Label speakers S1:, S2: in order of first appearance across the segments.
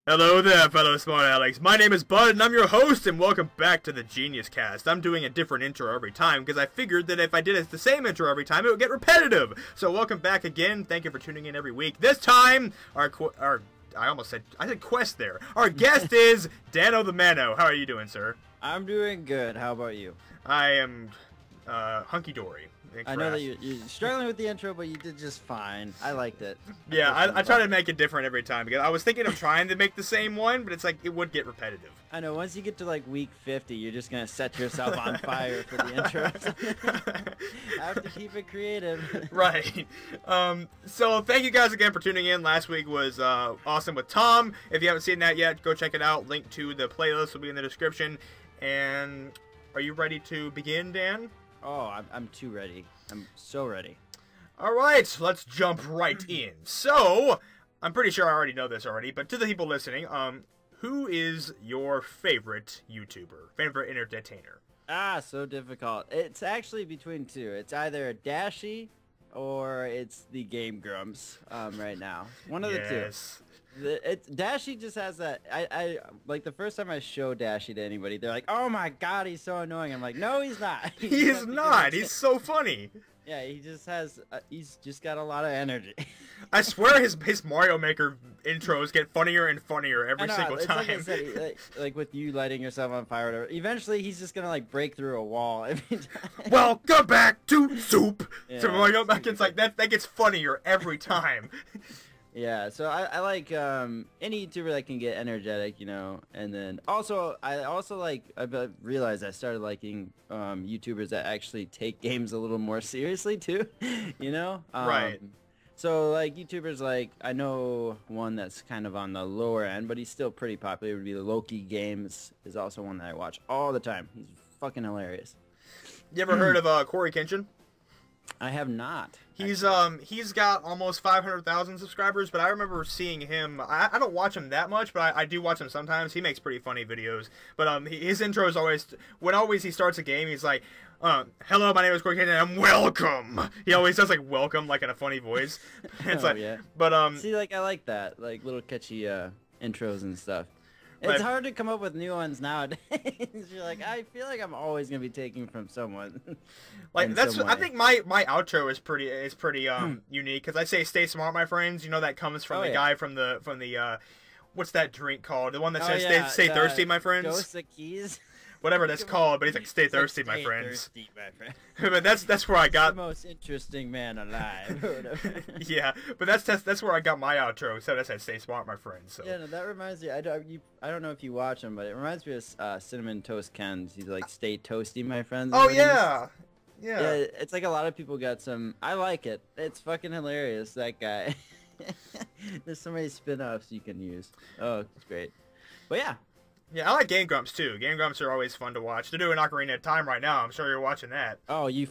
S1: Hello there, fellow Smart Alecs. My name is Bud, and I'm your host, and welcome back to the GeniusCast. I'm doing a different intro every time, because I figured that if I did the same intro every time, it would get repetitive. So welcome back again. Thank you for tuning in every week. This time, I said quest there. Our guest is Danothemano. How are you doing, sir?
S2: I'm doing good. How about you?
S1: I am, hunky-dory.
S2: I know that you're struggling with the intro, but you did just fine. I liked it.
S1: Yeah, I try to make it different every time, because I was thinking of trying to make the same one, but it's like, it would get repetitive.
S2: I know, once you get to like week 50, you're just going to set yourself on fire for the intros. I have to keep it creative.
S1: Right. So thank you guys again for tuning in. Last week was awesome with Tom. If you haven't seen that yet, go check it out. Link to the playlist will be in the description. And are you ready to begin, Dan?
S2: Oh, I'm too ready. I'm so ready.
S1: Alright, let's jump right in. So, I'm pretty sure I already know this already, but to the people listening, who is your favorite YouTuber? Favorite entertainer?
S2: Ah, so difficult. It's actually between two. It's either Dashy or it's the Game Grumps right now. One of the two. Dashy just has that. I like the first time I show Dashy to anybody, they're like, "Oh my god, he's so annoying." I'm like, "No, he's not."
S1: He's not. He's so funny.
S2: Yeah, he just has. He's just got a lot of energy.
S1: I swear his Mario Maker intros get funnier and funnier every single time.
S2: Like I said, like with you lighting yourself on fire or whatever. Eventually, he's just gonna like break through a wall every time.
S1: Welcome back to Soup.
S2: Yeah,
S1: so Mario Maker, it's like that gets funnier every time.
S2: Yeah, so I like any YouTuber that can get energetic, you know, and then also I realized I started liking YouTubers that actually take games a little more seriously too, you know.
S1: Right.
S2: So like YouTubers like I know one that's kind of on the lower end, but he's still pretty popular. It would be the Loki Games is also one that I watch all the time. He's fucking hilarious.
S1: You ever heard of Corey Kenshin?
S2: I have not.
S1: He's got almost 500,000 subscribers, but I remember seeing him. I don't watch him that much, but I do watch him sometimes. He makes pretty funny videos. But his intro is always he starts a game, he's like, "Hello, my name is Corey Kenshin, and I'm welcome." He always does like welcome like in a funny voice. It's like,
S2: yeah.
S1: But
S2: see, like I like that, like little catchy intros and stuff. It's hard to come up with new ones nowadays. You're like, I feel like I'm always gonna be taking from someone.
S1: Like I think my outro is pretty unique because I say "Stay smart, my friends." You know that comes from the guy from the what's that drink called? The one that says "Stay thirsty, my friends."
S2: Ghost of Keys.
S1: Whatever that's called, but he's like, "Stay thirsty, my friends."
S2: Thirsty, my friend.
S1: But that's where I got
S2: the most interesting man alive.
S1: Yeah, but that's where I got my outro. So I said, "Stay smart, my friends." So.
S2: Yeah, no, that reminds me. I don't know if you watch him, but it reminds me of Cinnamon Toast Ken's. He's like, "Stay toasty, my friends."
S1: Oh yeah. Yeah.
S2: It's like a lot of people got some. I like it. It's fucking hilarious. That guy. There's so many spin-offs you can use. Oh, it's great. But yeah.
S1: Yeah, I like Game Grumps too. Game Grumps are always fun to watch. They're doing Ocarina of Time right now. I'm sure you're watching that.
S2: Oh, you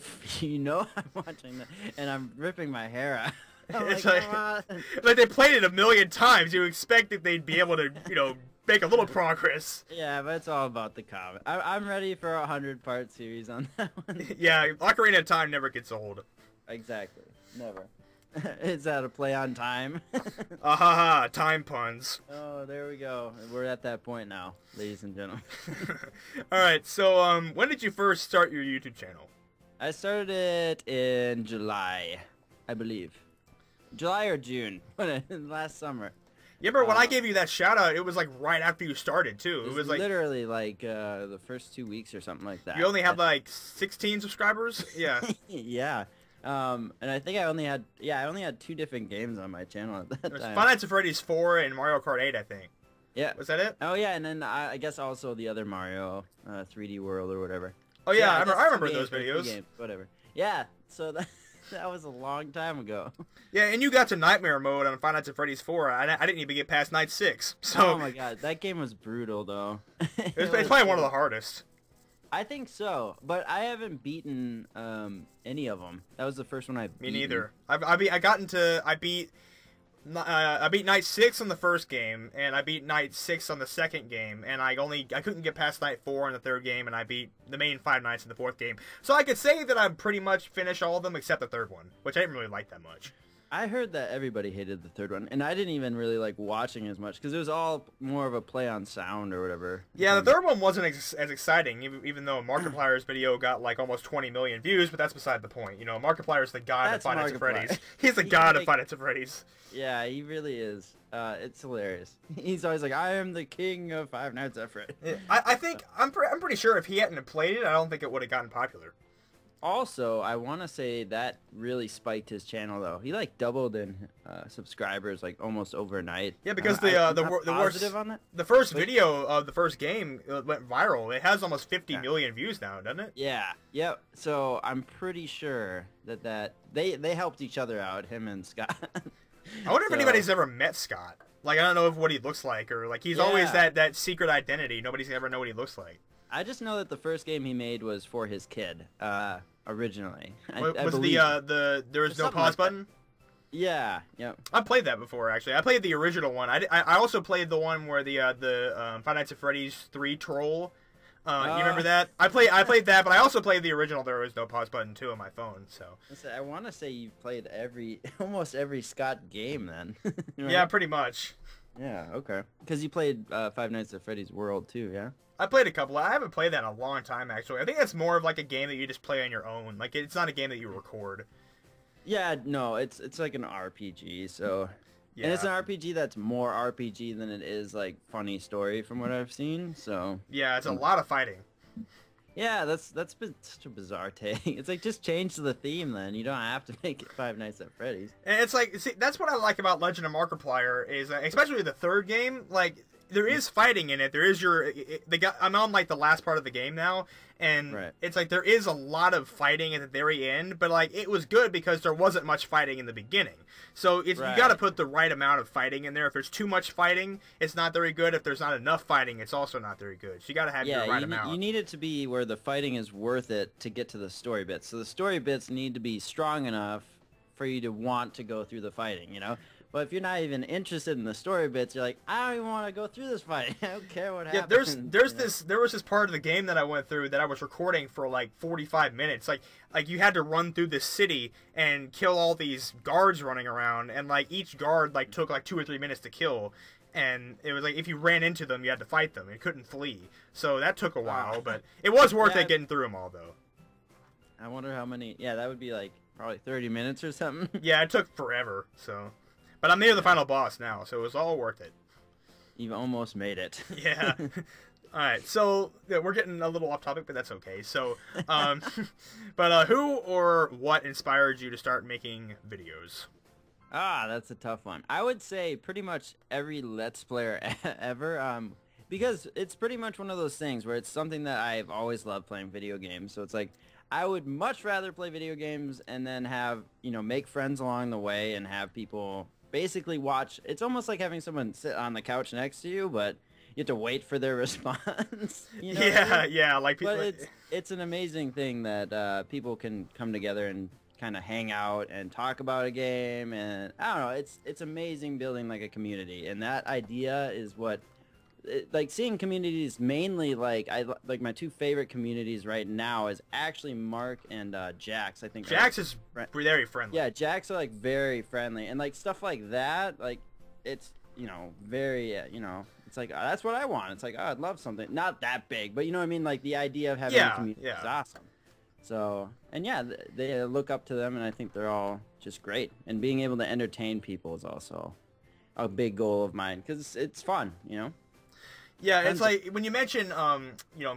S2: know I'm watching that, and I'm ripping my hair out.
S1: It's like they played it a million times. You expect that they'd be able to, make a little progress.
S2: Yeah, but it's all about the comment. I'm ready for a 100-part series on that one.
S1: Yeah, Ocarina of Time never gets old.
S2: Exactly. Never. Is that a play on time?
S1: Ha, time puns.
S2: Oh, there we go. We're at that point now, ladies and gentlemen.
S1: Alright, so when did you first start your YouTube channel?
S2: I started it in July, I believe. July or June, last summer.
S1: Yeah, but when I gave you that shout out, it was like right after you started too.
S2: It was like literally like the first 2 weeks or something like that.
S1: You only had like 16 subscribers? Yeah.
S2: Yeah. And I think I only had 2 different games on my channel at that time.
S1: Five Nights at Freddy's 4 and Mario Kart 8, I think.
S2: Yeah.
S1: Was that it?
S2: Oh yeah, and then I guess also the other Mario, 3D World or whatever.
S1: Oh yeah, I remember those videos.
S2: Games, whatever. Yeah, so that was a long time ago.
S1: Yeah, and you got to Nightmare Mode on Five Nights at Freddy's 4. I didn't even get past Night 6. So.
S2: Oh my god, that game was brutal though.
S1: It's probably one of the hardest.
S2: I think so, but I haven't beaten any of them. That was the first one I beat.
S1: Me neither. I beat Night 6 on the first game, and I beat Night 6 on the second game, and I couldn't get past Night 4 in the third game, and I beat the main 5 nights in the fourth game. So I could say that I pretty much finished all of them except the third one, which I didn't really like that much.
S2: I heard that everybody hated the third one, and I didn't even really like watching as much because it was all more of a play on sound or whatever.
S1: Yeah, the third one wasn't as exciting, even though Markiplier's video got like almost 20 million views, but that's beside the point. You know, Markiplier's the god of Five Nights at Freddy's. He's the god of Five Nights at Freddy's.
S2: Yeah, he really is. It's hilarious. He's always like, I am the king of Five Nights at Freddy's.
S1: Yeah, I think, I'm pretty sure if he hadn't have played it, I don't think it would have gotten popular.
S2: Also, I want to say that really spiked his channel, though. He like doubled in subscribers like almost overnight.
S1: Yeah, because the first video of the first game went viral. It has almost 50 million views now, doesn't it?
S2: Yeah. Yep. So I'm pretty sure that they helped each other out, him and Scott.
S1: I wonder if anybody's ever met Scott. Like, I don't know what he looks like, or like he's always that secret identity. Nobody's ever know what he looks like. I
S2: just know that the first game he made was for his kid. Originally.
S1: Was there was no pause button?
S2: Yeah, yep.
S1: I played that before, actually. I played the original one. I also played the one where the Five Nights at Freddy's 3 troll. You remember that? I played that, but I also played the original. There was no pause button too on my phone. So
S2: I want to say you played almost every Scott game then. Right?
S1: Yeah, pretty much.
S2: Yeah, okay. Because you played Five Nights at Freddy's World too, yeah?
S1: I played a couple. I haven't played that in a long time, actually. I think that's more of like a game that you just play on your own. Like, it's not a game that you record.
S2: Yeah, no, it's like an RPG, so... Yeah. And it's an RPG that's more RPG than it is, like, funny story from what I've seen, so...
S1: Yeah, it's a lot of fighting.
S2: Yeah, that's been such a bizarre take. It's like, just change the theme, then. You don't have to make it Five Nights at Freddy's.
S1: And it's like, see, that's what I like about Legend of Markiplier, is, especially the third game, like... There is fighting in it. There is I'm on like the last part of the game now, and it's like there is a lot of fighting at the very end, but like it was good because there wasn't much fighting in the beginning. So you got to put the right amount of fighting in there. If there's too much fighting, it's not very good. If there's not enough fighting, it's also not very good. So you got to have your right amount.
S2: You need it to be where the fighting is worth it to get to the story bits. So the story bits need to be strong enough for you to want to go through the fighting, you know? But if you're not even interested in the story bits, you're like, I don't even want to go through this fight. I don't care what happens.
S1: There was this part of the game that I went through that I was recording for like 45 minutes. Like you had to run through this city and kill all these guards running around, and like each guard like took like 2 or 3 minutes to kill. And it was like if you ran into them, you had to fight them. You couldn't flee. So that took a while, but it was worth it getting through them all, though.
S2: I wonder how many. Yeah, that would be like probably 30 minutes or something.
S1: Yeah, it took forever. So. But I'm near the final boss now, so it was all worth it.
S2: You've almost made it.
S1: Yeah. Alright, so we're getting a little off topic, but that's okay. So, but who or what inspired you to start making videos?
S2: That's a tough one. I would say pretty much every Let's Player ever, because it's pretty much one of those things where it's something that I've always loved playing video games. So it's like, I would much rather play video games and then have, make friends along the way and have people... basically watch. It's almost like having someone sit on the couch next to you, but you have to wait for their response. You know
S1: yeah, like people.
S2: But it's an amazing thing that people can come together and kind of hang out and talk about a game, and I don't know. It's amazing building like a community, and that idea is what. Like seeing communities mainly like my two favorite communities right now is actually Mark and Jax. I think
S1: Jax is very friendly.
S2: Yeah, Jax are like very friendly, and like stuff like that, like it's very it's like that's what I want. It's like I'd love something not that big, but you know what I mean. Like the idea of having a community is awesome. So and yeah, they look up to them, and I think they're all just great. And being able to entertain people is also a big goal of mine because it's fun,
S1: Yeah, it's like when you mention,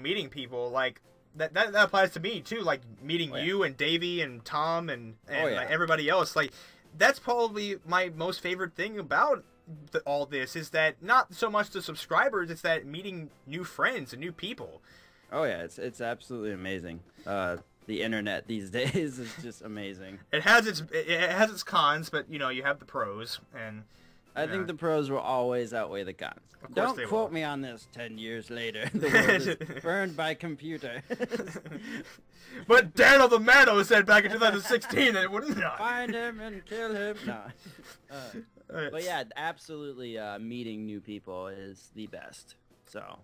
S1: meeting people, like that applies to me too. Like meeting you and Davey and Tom and like, everybody else. Like that's probably my most favorite thing about all this is that not so much the subscribers, it's that meeting new friends and new people.
S2: Oh yeah, it's absolutely amazing. The internet these days is just amazing.
S1: It has its cons, but you have the pros and.
S2: I think the pros will always outweigh the cons. Don't quote me on this 10 years later. The world is burned by computer.
S1: But Danothemano said back in 2016 that it would not.
S2: Find him and kill him. No. But yeah, absolutely meeting new people is the best. So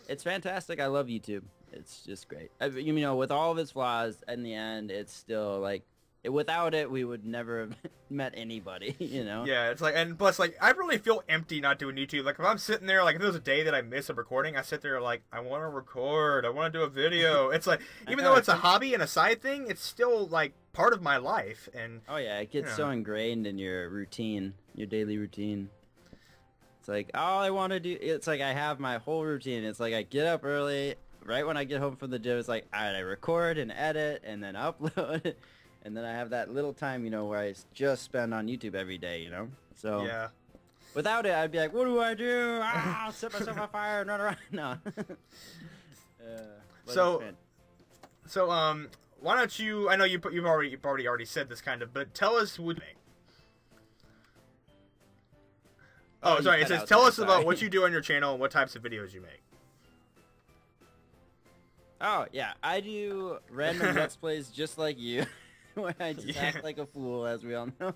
S2: it's fantastic. I love YouTube. It's just great. With all of its flaws, in the end, it's still like without it, we would never have met anybody, you know?
S1: Yeah, it's like, and plus, like, I really feel empty not doing YouTube. Like, if I'm sitting there, like, if there's a day that I miss a recording, I sit there like, I want to record, I want to do a video. It's like, even though it's a hobby and a side thing, it's still, like, part of my life. And
S2: oh, yeah, it gets so ingrained in your routine, your daily routine. It's like, all I want to do, it's like I have my whole routine. It's like I get up early, right when I get home from the gym, it's like, all right, I record and edit and then upload. And then I have that little time, you know, where I just spend on YouTube every day, you know? So,
S1: yeah.
S2: Without it, I'd be like, what do I do? Ah, I'll set myself on fire and run around. No.
S1: So, why don't you, I know you've already said this kind of, but tell us what you make. Oh, sorry, it says, tell us about what you do on your channel and what types of videos you make.
S2: Oh, yeah, I do random Let's Plays just like you. Where I just act like a fool, as we all know.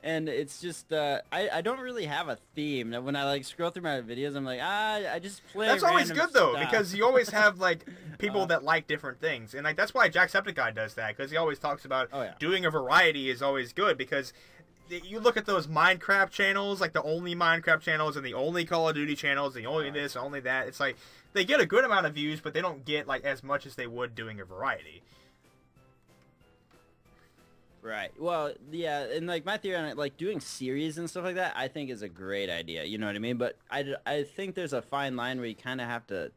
S2: And it's just, I don't really have a theme. When I, like, scroll through my videos, I'm like, I just play
S1: That's always good, though,
S2: stuff.
S1: because you always have, like, people that like different things. And, like, that's why Jacksepticeye does that, because he always talks about doing a variety is always good, because you look at those Minecraft channels, like the only Minecraft channels and the only Call of Duty channels, the only this, only that. It's like, they get a good amount of views, but they don't get, like, as much as they would doing a variety.
S2: Right. Well, yeah, and like my theory on it, like doing series and stuff like that, I think is a great idea. You know what I mean? But I think there's a fine line where you kind of have to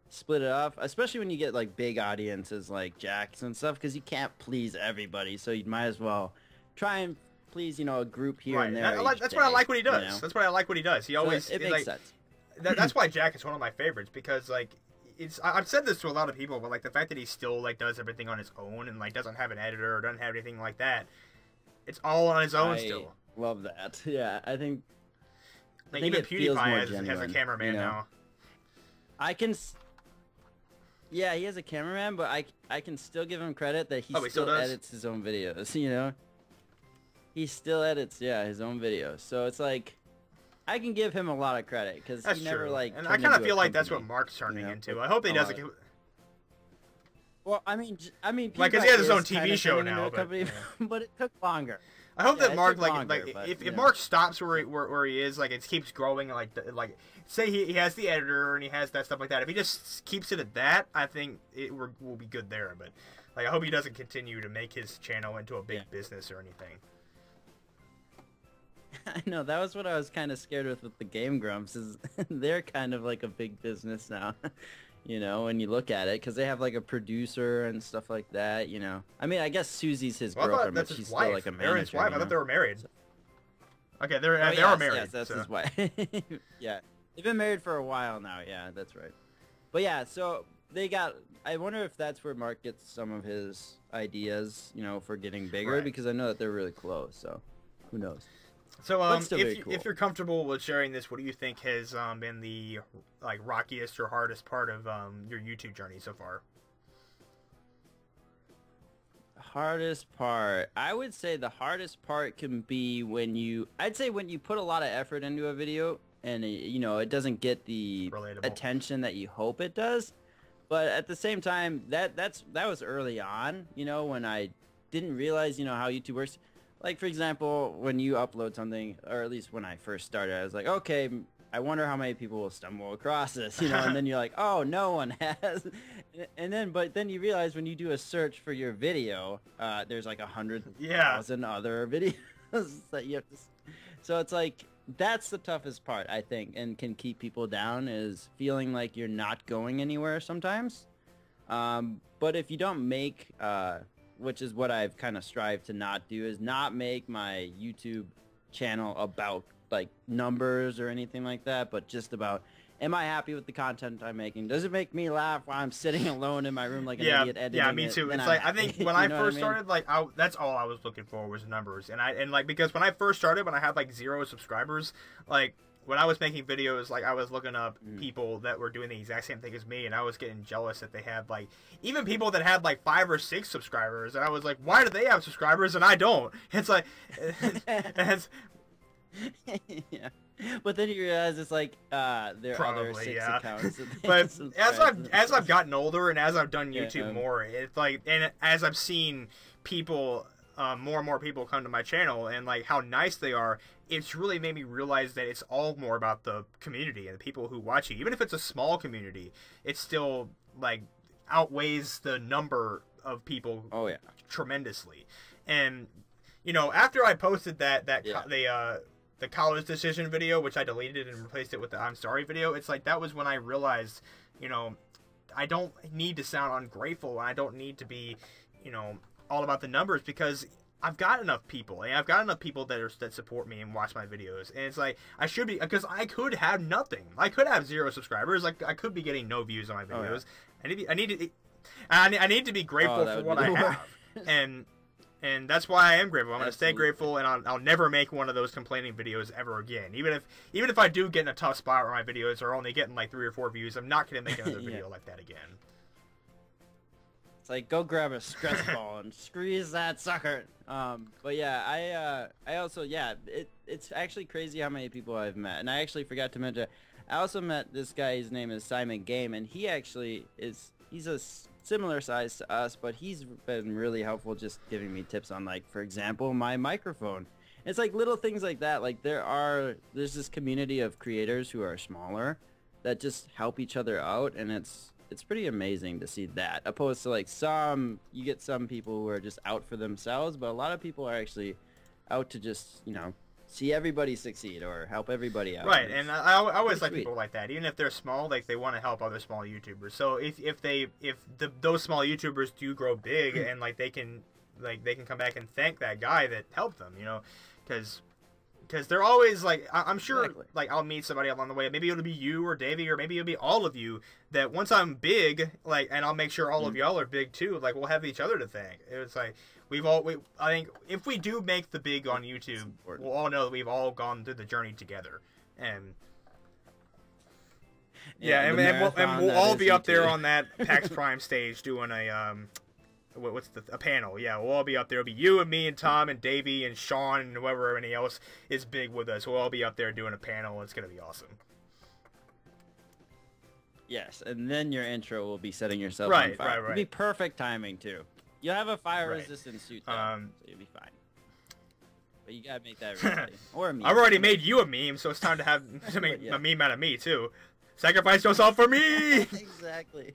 S2: split it up, especially when you get like big audiences like Jack's and stuff, because you can't please everybody. So you might as well try and please, you know, a group here and there.
S1: That's what I like what he does.
S2: You know?
S1: That's what I like what he does. He always
S2: so it makes sense.
S1: That's why Jack is one of my favorites, because like. I've said this to a lot of people, but like the fact that he still like does everything on his own and like doesn't have an editor or doesn't have anything like that, it's all on his own still.
S2: Love that. Yeah, I think.
S1: Like even PewDiePie has a cameraman now.
S2: I can. Yeah, he has a cameraman, but I can still give him credit that he still edits his own videos. You know. He still edits his own videos, so it's like. I can give him a lot of credit because he never like.
S1: And I kind of feel like that's what Mark's turning into. I hope he doesn't.
S2: Well, I mean,
S1: like, because he has his own TV show now,
S2: but it took longer.
S1: I hope that Mark, if Mark stops where he is, like it keeps growing, like say he has the editor and he has that stuff like that. If he just keeps it at that, I think it will be good there. But like, I hope he doesn't continue to make his channel into a big business or anything.
S2: I know, that was what I was kind of scared with the Game Grumps, is they're kind of like a big business now, you know, when you look at it, because they have like a producer and stuff like that, you know. I mean, I guess Susie's his girlfriend, but she's still like a manager.
S1: His wife. I thought they were married. Okay, they are married.
S2: Yes, that's his wife. Yeah, they've been married for a while now. Yeah, that's right. But yeah, so they got. I wonder if that's where Mark gets some of his ideas, you know, for getting bigger, because I know that they're really close. So, who knows?
S1: So, if you're comfortable with sharing this, what do you think has been the like rockiest or hardest part of your YouTube journey so far?
S2: Hardest part, I would say the hardest part can be when you put a lot of effort into a video and you know, it doesn't get the attention that you hope it does. But at the same time, that was early on, you know, when I didn't realize, you know, how YouTube works. Like, for example, when you upload something, or at least when I first started, I was like, okay, I wonder how many people will stumble across this, you know, and then you're like, oh, no one has. But then you realize when you do a search for your video, there's like 100,000 other videos that you have to. So it's like, that's the toughest part, I think, and can keep people down, is feeling like you're not going anywhere sometimes. But if you don't make, which is what I've kind of strived to not do, is not make my YouTube channel about like numbers or anything like that, but just about, am I happy with the content I'm making? Does it make me laugh while I'm sitting alone in my room like an idiot editing
S1: Yeah, me too. It's like, I think when I first started, like, that's all I was looking for was numbers. And like, because when I first started, when I had like 0 subscribers, like, when I was making videos, like, I was looking up people that were doing the exact same thing as me, and I was getting jealous that they had, like, even people that had, like, 5 or 6 subscribers, and I was like, why do they have subscribers and I don't? It's like,
S2: Yeah. But then you realize it's like there are other
S1: Probably,
S2: 6
S1: yeah.
S2: accounts.
S1: But as I've gotten older and as I've done YouTube more, it's like, and as I've seen people, more and more people come to my channel and like how nice they are, it's really made me realize that it's all more about the community and the people who watch you. Even if it's a small community, it still like outweighs the number of people tremendously. And you know, after I posted the college decision video, which I deleted and replaced it with the I'm sorry video, it's like that was when I realized, you know, I don't need to sound ungrateful, and I don't need to be, you know, all about the numbers, because I've got enough people, and I've got enough people that support me and watch my videos, and it's like I should be, because I could have nothing. I could have 0 subscribers. Like I could be getting no views on my videos. I need to be grateful for what I have, and that's why I am grateful. I'm going to stay grateful, and I'll never make one of those complaining videos ever again. Even if I do get in a tough spot where my videos are only getting like 3 or 4 views, I'm not going to make another video like that again.
S2: It's like, go grab a stress ball and squeeze that sucker. But yeah, I also, it's actually crazy how many people I've met. And I actually forgot to mention, I also met this guy, his name is Simon Game, and he actually he's a similar size to us, but he's been really helpful just giving me tips on, like, for example, my microphone. It's like little things like that. Like there's this community of creators who are smaller that just help each other out, and it's pretty amazing to see that, opposed to like you get some people who are just out for themselves, but a lot of people are actually out to just, you know, see everybody succeed or help everybody out.
S1: Right, and I always like people like that, even if they're small. Like they want to help other small YouTubers. So if those small YouTubers do grow big and like they can come back and thank that guy that helped them, you know, because they're always like, I'm sure like I'll meet somebody along the way. Maybe it'll be you or Davey, or maybe it'll be all of you. That once I'm big, like, and I'll make sure all of y'all are big too. Like we'll have each other to thank. It's like I think if we do make the big on YouTube, we'll all know that we've all gone through the journey together. And and we'll all be up there on that PAX Prime stage doing a panel. Yeah, we'll all be up there. It'll be you and me and Tom and Davey and Sean and whoever any else is big with us. We'll all be up there doing a panel. It's gonna be awesome.
S2: Yes, and then your intro will be setting yourself on fire.
S1: Right.
S2: It'll be perfect timing too. You'll have a fire-resistant suit, though, so you'll be fine. But you gotta make that reality. Or a meme.
S1: I've already made you a meme, so it's time to make a meme out of me too. Sacrifice yourself for me.
S2: Exactly.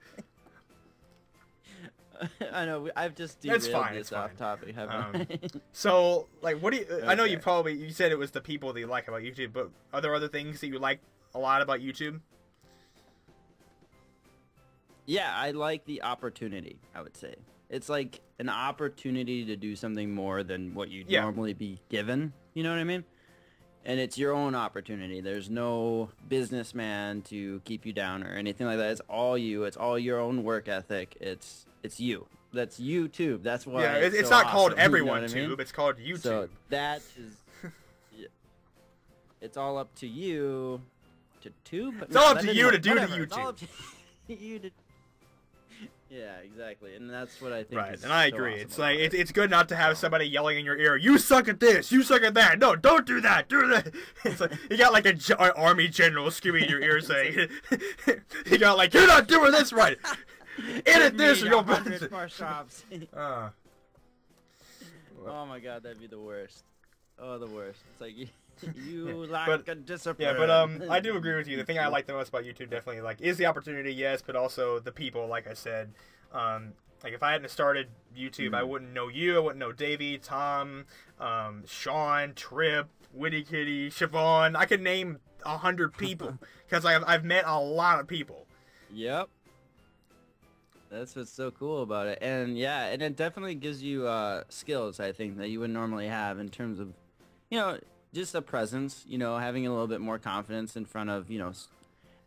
S2: I know. I've just derailed this off topic, haven't I?
S1: So, like, what do you? I know you said it was the people that you like about YouTube, but are there other things that you like a lot about YouTube?
S2: Yeah, I like the opportunity, I would say. It's like an opportunity to do something more than what you'd normally be given. You know what I mean? And it's your own opportunity. There's no businessman to keep you down or anything like that. It's all you. It's all your own work ethic. It's you. That's YouTube. That's why. Yeah,
S1: it's
S2: so
S1: not
S2: awesome.
S1: called Everyone
S2: you know
S1: Tube. I mean? It's called YouTube.
S2: So that is. It's all up to you to tube.
S1: It's all up to you to do to YouTube.
S2: It's all up to you to. Yeah, exactly, and that's what I think.
S1: Right,
S2: is
S1: and I
S2: so
S1: agree.
S2: awesome
S1: It's like it's good not to have somebody yelling in your ear, "You suck at this, you suck at that." No, don't do that. Do that. It's like you got like an army general screaming in your ear saying, "You got like you're not doing this right. Edit this or you'll."
S2: More shops. Oh my God, that'd be the worst. Oh, the worst. It's like you lack a discipline.
S1: Yeah, but I do agree with you. The thing I like the most about YouTube definitely like is the opportunity, yes, but also the people. Like I said, like if I hadn't started YouTube, I wouldn't know you. I wouldn't know Davey, Tom, Sean, Trip, Witty Kitty, Siobhan. I could name 100 people because I've met a lot of people.
S2: Yep. That's what's so cool about it. And yeah, and it definitely gives you skills, I think, that you would normally have in terms of, you know, just a presence, you know, having a little bit more confidence in front of, you know,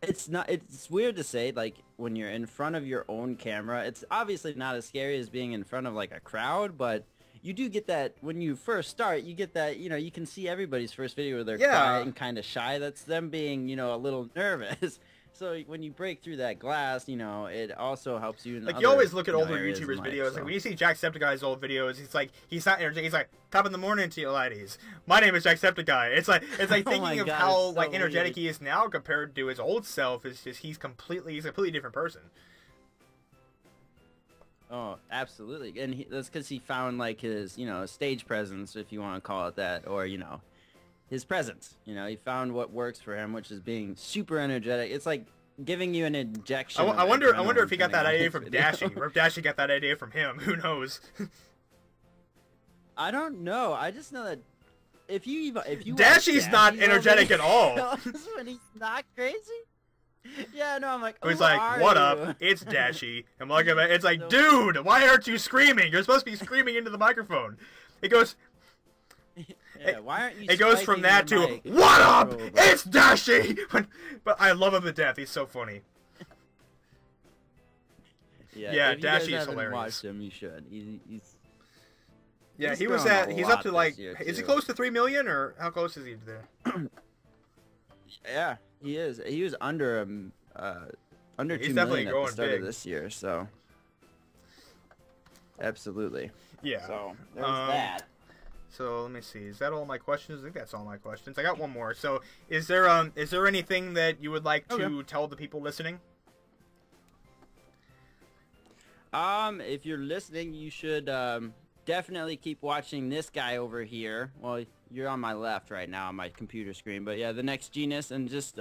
S2: it's weird to say, like, when you're in front of your own camera, it's obviously not as scary as being in front of, like, a crowd, but you do get that, when you first start, you get that, you know, you can see everybody's first video where they're quiet and kind of shy. That's them being, you know, a little nervous. So when you break through that glass, you know, it also helps you in
S1: like
S2: other,
S1: you always look at
S2: you know,
S1: older
S2: areas
S1: YouTubers
S2: in life,
S1: videos.
S2: so.
S1: Like when you see Jacksepticeye's old videos, he's not energetic. He's like, top of the morning to you ladies. My name is Jacksepticeye. It's like
S2: Oh
S1: thinking
S2: my
S1: of
S2: God,
S1: how
S2: it's so
S1: like energetic
S2: weird.
S1: he is now compared to his old self. Is just he's a completely different person.
S2: Oh, absolutely. And that's because he found like his, you know, stage presence, if you want to call it that, or, you know, his presence. You know, he found what works for him, which is being super energetic. It's like giving you an injection.
S1: I wonder if he got
S2: coming
S1: that
S2: out
S1: idea
S2: of
S1: from
S2: video.
S1: Dashie, or if Dashie got that idea from him. Who knows?
S2: I don't know. I just know that if you
S1: Dashie's not energetic at all.
S2: When he's not crazy. Yeah, no, I'm like,
S1: He's like, what up? It's Dashie. I'm like, it's like, dude, why aren't you screaming? You're supposed to be screaming into the microphone. It goes.
S2: Yeah, why aren't you?
S1: It goes from that to
S2: mic?
S1: what up? It's Dashie. But I love him to death. He's so funny. Yeah,
S2: if you guys
S1: Dashie is
S2: haven't
S1: hilarious.
S2: Watched him, you should.
S1: Yeah,
S2: he's
S1: he was
S2: grown a
S1: he's up
S2: lot
S1: to like,
S2: this year,
S1: is he
S2: too.
S1: close to 3 million or how close is he to there?
S2: Yeah, he is. He was under under
S1: He's
S2: 2
S1: definitely
S2: million at
S1: growing
S2: the start
S1: big.
S2: of this year, so absolutely.
S1: Yeah.
S2: So there's that.
S1: So let me see. Is that all my questions? I think that's all my questions. I got one more. So is there anything that you would like to tell the people listening?
S2: If you're listening, you should definitely keep watching this guy over here. Well, you're on my left right now on my computer screen, but yeah, TheNextGenius, and just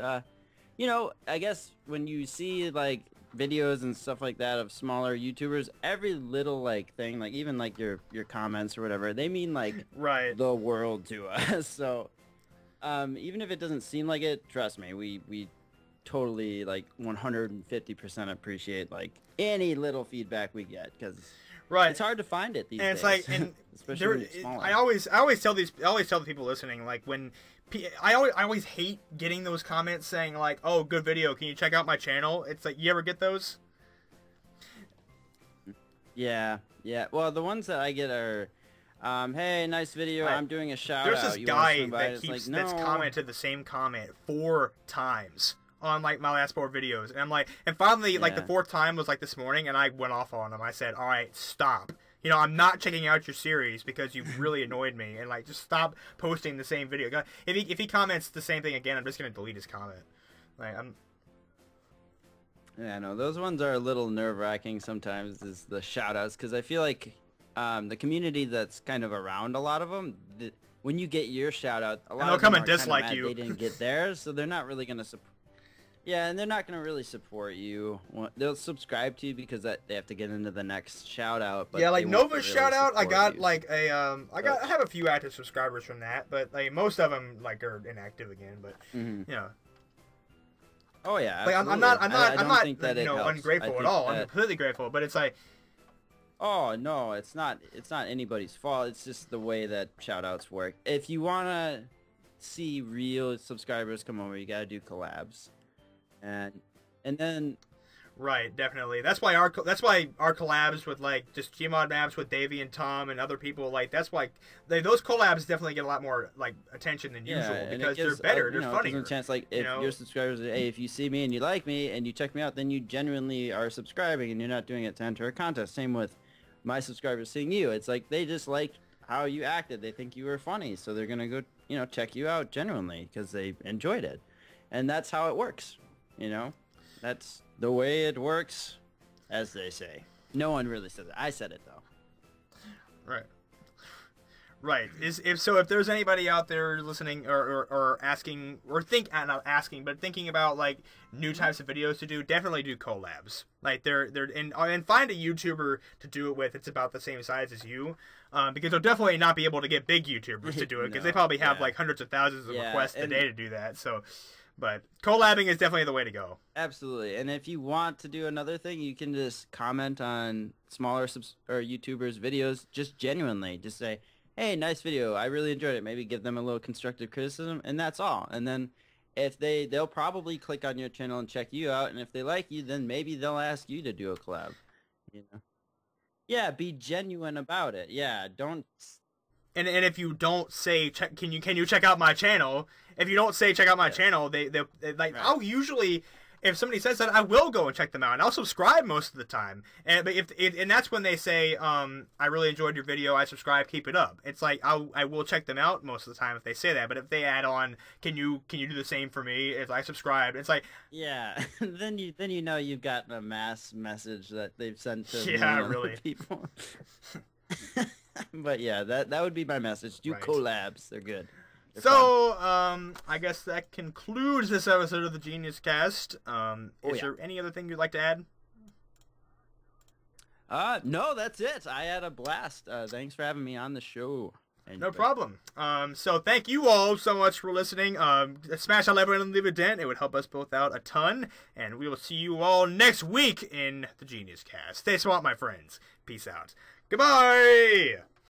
S2: you know, I guess when you see like videos and stuff like that of smaller YouTubers, every little like thing, like even like your comments or whatever, they mean like the world to us. So even if it doesn't seem like it, trust me, we totally like 150% appreciate like any little feedback we get, because it's hard to find it these days.
S1: It's like, and
S2: especially when it's smaller.
S1: I always tell the people listening, like when I always hate getting those comments saying like, oh, good video, can you check out my channel? It's like, you ever get those?
S2: Yeah. Well, the ones that I get are, hey, nice video. I'm doing a shout out.
S1: There's this guy that's commented the same comment 4 times on like my last 4 videos, and I'm like, and finally like the 4th time was like this morning, and I went off on him. I said, all right, stop. You know, I'm not checking out your series because you've really annoyed me, and like, just stop posting the same video. If he comments the same thing again, I'm just gonna delete his comment. Like,
S2: Yeah, no, those ones are a little nerve-wracking sometimes, is the shout-outs, because I feel like the community that's kind of around a lot of them, when you get your shout-out, a lot
S1: they'll
S2: of them
S1: come and
S2: are
S1: dislike
S2: kinda mad
S1: you.
S2: they didn't get theirs, so they're not really going to support. Yeah, and they're not going to really support you. They'll subscribe to you because they have to get into the next shout-out. But
S1: yeah, like Nova's
S2: really
S1: shout-out, I got
S2: you.
S1: like a I have a few active subscribers from that, but like most of them like are inactive again. But you know.
S2: Oh yeah,
S1: like I'm not
S2: think that
S1: you know, ungrateful at all. I'm completely grateful, but it's like,
S2: oh no, it's not anybody's fault. It's just the way that shoutouts work. If you wanna see real subscribers come over, you gotta do collabs, and then
S1: right, definitely. That's why our collabs with like just Gmod maps with Davey and Tom and other people, like that's why those collabs definitely get a lot more like attention than usual because they're better, they're funnier.
S2: There's a chance, like if your subscribers, hey, if you see me and you like me and you check me out, then you genuinely are subscribing and you're not doing it to enter a contest. Same with my subscribers seeing you. It's like they just like how you acted. They think you were funny, so they're gonna go, check you out genuinely because they enjoyed it, and that's how it works. That's the way it works, as they say. No one really says it. I said it though.
S1: Right. If there's anybody out there listening or asking or not asking, but thinking about like new types of videos to do, definitely do collabs. Like and find a YouTuber to do it with. It's about the same size as you, because they'll definitely not be able to get big YouTubers to do it because they probably have like hundreds of thousands of requests a day to do that. So. But collabing is definitely the way to go.
S2: Absolutely. And if you want to do another thing, you can just comment on smaller YouTubers' videos just genuinely. Just say, hey, nice video. I really enjoyed it. Maybe give them a little constructive criticism, and that's all. And then if they'll probably click on your channel and check you out, and if they like you, then maybe they'll ask you to do a collab. Yeah, be genuine about it. Yeah, don't...
S1: And if you don't say can you check out my channel? If you don't say check out my channel, they like I'll usually if somebody says that, I will go and check them out, and I'll subscribe most of the time. And but and that's when they say, I really enjoyed your video, I subscribe, keep it up. It's like I will check them out most of the time if they say that. But if they add on, can you do the same for me if I subscribe? It's like,
S2: yeah, then you know you've got a mass message that they've sent to
S1: really
S2: people. But yeah, that would be my message. Do collabs, they're good.
S1: So, I guess that concludes this episode of the Genius Cast. Is there any other thing you'd like to add?
S2: No, that's it. I had a blast. Thanks for having me on the show.
S1: No problem. So thank you all so much for listening. Smash that like button and leave a dent. It would help us both out a ton. And we will see you all next week in the Genius Cast. Stay smart, my friends. Peace out. Goodbye!